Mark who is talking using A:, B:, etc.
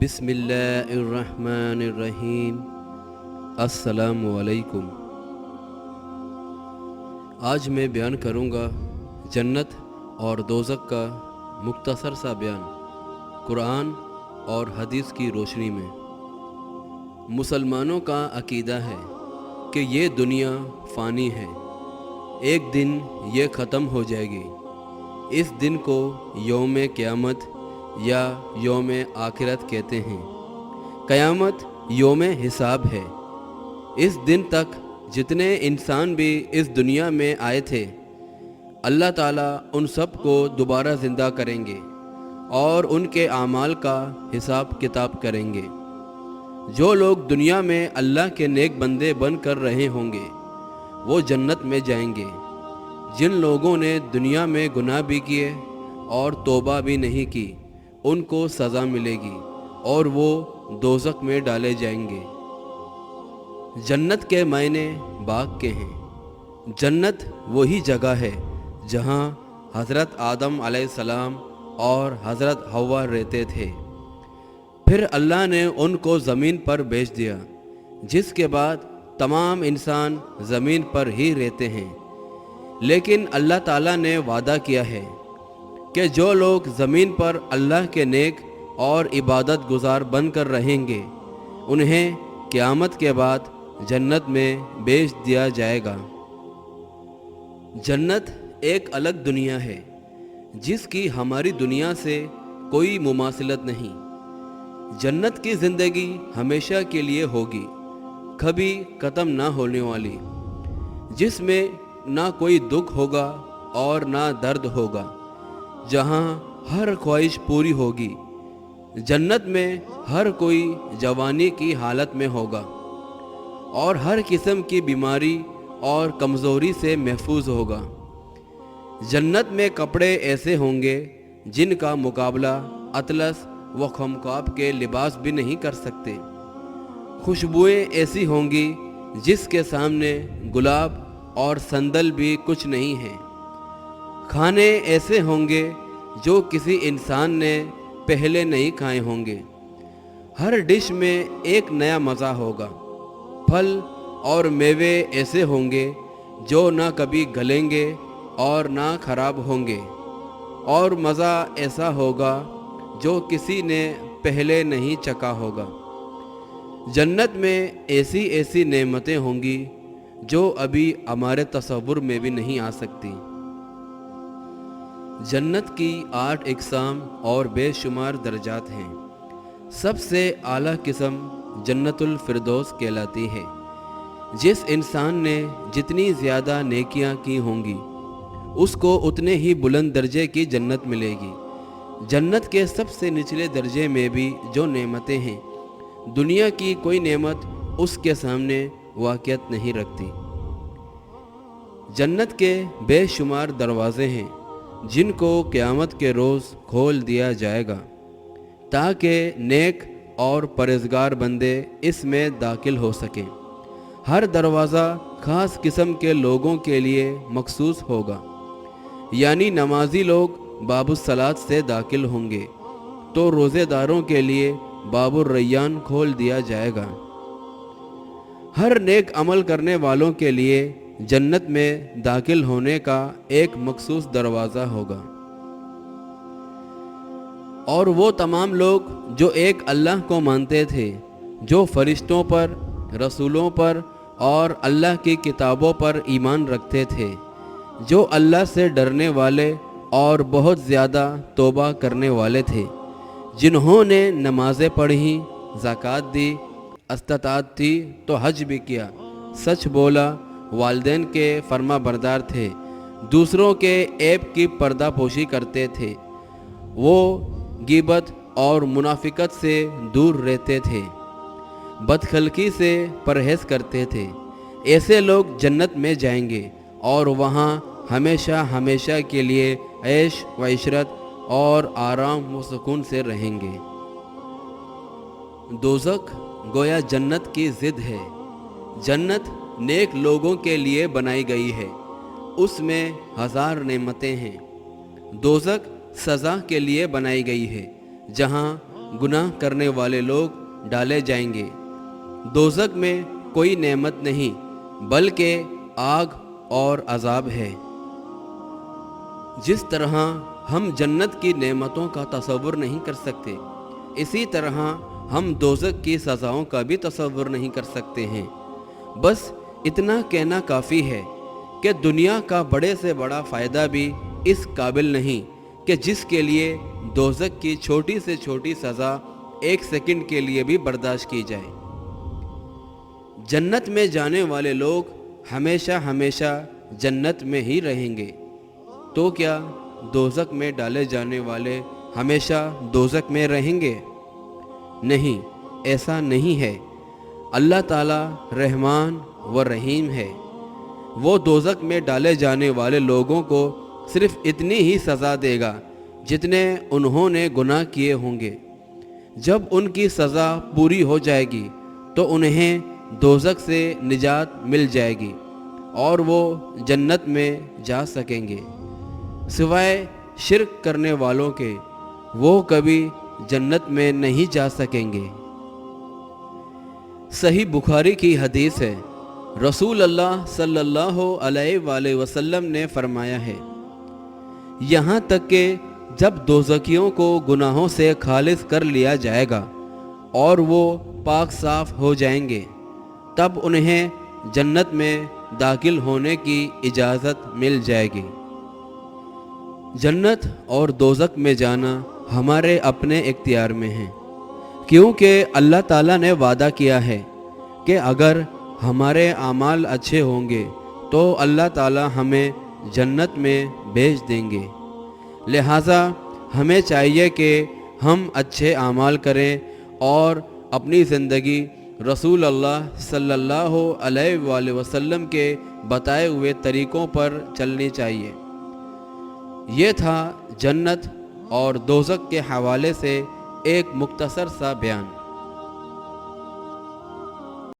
A: बिस्मिल्लाहिर्रहमानिर्रहीम। अस्सलामु अलैकुम। आज मैं बयान करूँगा जन्नत और दोज़ख का मुख्तसर सा बयान कुरान और हदीस की रोशनी में। मुसलमानों का अकीदा है कि ये दुनिया फ़ानी है, एक दिन ये ख़त्म हो जाएगी। इस दिन को यौम क़यामत या यौम आखिरत कहते हैं। क़यामत यौम हिसाब है। इस दिन तक जितने इंसान भी इस दुनिया में आए थे, अल्लाह ताला उन सब को दोबारा ज़िंदा करेंगे और उनके आमाल का हिसाब किताब करेंगे। जो लोग दुनिया में अल्लाह के नेक बंदे बन कर रहे होंगे वो जन्नत में जाएंगे। जिन लोगों ने दुनिया में गुनाह भी किए और तौबा भी नहीं की, उनको सज़ा मिलेगी और वो दोज़ख में डाले जाएंगे। जन्नत के मायने बाग के हैं। जन्नत वही जगह है जहाँ हज़रत आदम अलैहिस्सलाम और हज़रत हव्वा रहते थे। फिर अल्लाह ने उनको ज़मीन पर भेज दिया, जिसके बाद तमाम इंसान ज़मीन पर ही रहते हैं। लेकिन अल्लाह ताला ने वादा किया है कि जो लोग ज़मीन पर अल्लाह के नेक और इबादत गुजार बनकर रहेंगे, उन्हें क़यामत के बाद जन्नत में भेज दिया जाएगा। जन्नत एक अलग दुनिया है जिसकी हमारी दुनिया से कोई मुमासिलत नहीं। जन्नत की ज़िंदगी हमेशा के लिए होगी, कभी ख़त्म ना होने वाली, जिसमें ना कोई दुख होगा और ना दर्द होगा, जहाँ हर ख्वाहिश पूरी होगी। जन्नत में हर कोई जवानी की हालत में होगा और हर किस्म की बीमारी और कमज़ोरी से महफूज होगा। जन्नत में कपड़े ऐसे होंगे जिनका मुकाबला अतलस व खमकाब के लिबास भी नहीं कर सकते। खुशबुएं ऐसी होंगी जिसके सामने गुलाब और संदल भी कुछ नहीं है। खाने ऐसे होंगे जो किसी इंसान ने पहले नहीं खाए होंगे। हर डिश में एक नया मज़ा होगा। फल और मेवे ऐसे होंगे जो ना कभी गलेंगे और ना खराब होंगे, और मज़ा ऐसा होगा जो किसी ने पहले नहीं चखा होगा। जन्नत में ऐसी ऐसी नेमतें होंगी जो अभी हमारे तसव्वुर में भी नहीं आ सकती। जन्नत की 8 इक़साम और बेशुमार दर्जात हैं। सबसे आला किस्म जन्नतुल फिरदौस कहलाती है। जिस इंसान ने जितनी ज़्यादा नेकियां की होंगी, उसको उतने ही बुलंद दर्जे की जन्नत मिलेगी। जन्नत के सबसे निचले दर्जे में भी जो नेमतें हैं, दुनिया की कोई नेमत उसके सामने वाक़ियत नहीं रखती। जन्नत के बेशुमार दरवाज़े हैं जिनको क़यामत के रोज़ खोल दिया जाएगा ताकि नेक और परहेज़गार बंदे इसमें दाखिल हो सकें। हर दरवाज़ा ख़ास किस्म के लोगों के लिए मखसूस होगा, यानी नमाजी लोग बाबुस्सलात से दाखिल होंगे तो रोज़ेदारों के लिए बाबुर रैयान खोल दिया जाएगा। हर नेक अमल करने वालों के लिए जन्नत में दाखिल होने का एक मखसूस दरवाज़ा होगा। और वो तमाम लोग जो एक अल्लाह को मानते थे, जो फरिश्तों पर, रसूलों पर और अल्लाह की किताबों पर ईमान रखते थे, जो अल्लाह से डरने वाले और बहुत ज़्यादा तौबा करने वाले थे, जिन्होंने नमाज़ें पढ़ी, ज़कात दी, इस्तिताअत थी तो हज भी किया, सच बोला, वालिदैन के फर्मा बरदार थे, दूसरों के ऐब की पर्दापोशी करते थे, वो गिबत और मुनाफिकत से दूर रहते थे, बदखलकी से परहेज़ करते थे। ऐसे लोग जन्नत में जाएंगे और वहाँ हमेशा हमेशा के लिए ऐश व इशरत और आराम व सुकून से रहेंगे। दोज़ख गोया जन्नत की ज़िद है। जन्नत नेक लोगों के लिए बनाई गई है, उसमें 1000 नेमतें हैं। दोज़ख सज़ा के लिए बनाई गई है, जहाँ گناہ کرنے والے لوگ ڈالے جائیں گے۔ دوزخ میں کوئی نعمت نہیں بلکہ آگ اور عذاب ہے۔ جس طرح ہم جنت کی نعمتوں کا تصور نہیں کر سکتے، اسی طرح ہم دوزخ کی سزاؤں کا بھی تصور نہیں کر سکتے ہیں۔ بس اتنا کہنا کافی ہے کہ دنیا کا بڑے سے بڑا فائدہ بھی اس قابل نہیں کہ جس کے لیے دوزخ کی چھوٹی سے چھوٹی سزا ایک سیکنڈ کے لیے بھی برداشت کی جائے۔ جنت میں جانے والے لوگ ہمیشہ ہمیشہ جنت میں ہی رہیں گے، تو کیا دوزخ میں ڈالے جانے والے ہمیشہ دوزخ میں رہیں گے؟ نہیں، ایسا نہیں ہے۔ اللہ تعالیٰ رحمان و رحیم ہے۔ وہ دوزخ میں ڈالے جانے والے لوگوں کو صرف اتنی ہی سزا دے گا جتنے انہوں نے گناہ کیے ہوں گے۔ جب ان کی سزا پوری ہو جائے گی تو انہیں دوزخ سے نجات مل جائے گی اور وہ جنت میں جا سکیں گے۔ سوائے شرک کرنے والوں کے وہ کبھی جنت میں نہیں جا سکیں گے۔ صحیح بخاری کی حدیث ہے، رسول اللہ صلی اللہ علیہ وآلہ وسلم نے فرمایا ہے، یہاں تک کہ جب دوزخیوں کو گناہوں سے خالص کر لیا جائے گا اور وہ پاک صاف ہو جائیں گے، تب انہیں جنت میں داخل ہونے کی اجازت مل جائے گی۔ جنت اور دوزخ میں جانا ہمارے اپنے اختیار میں ہے، کیونکہ اللہ تعالیٰ نے وعدہ کیا ہے کہ اگر ہمارے اعمال اچھے ہوں گے تو اللہ تعالیٰ ہمیں جنت میں بھیج دیں گے۔ لہٰذا ہمیں چاہیے کہ ہم اچھے اعمال کریں اور اپنی زندگی رسول اللہ صلی اللہ علیہ وآلہ وسلم کے بتائے ہوئے طریقوں پر چلنی چاہیے۔ یہ تھا جنت اور دوزخ کے حوالے سے ایک مختصر سا بیان۔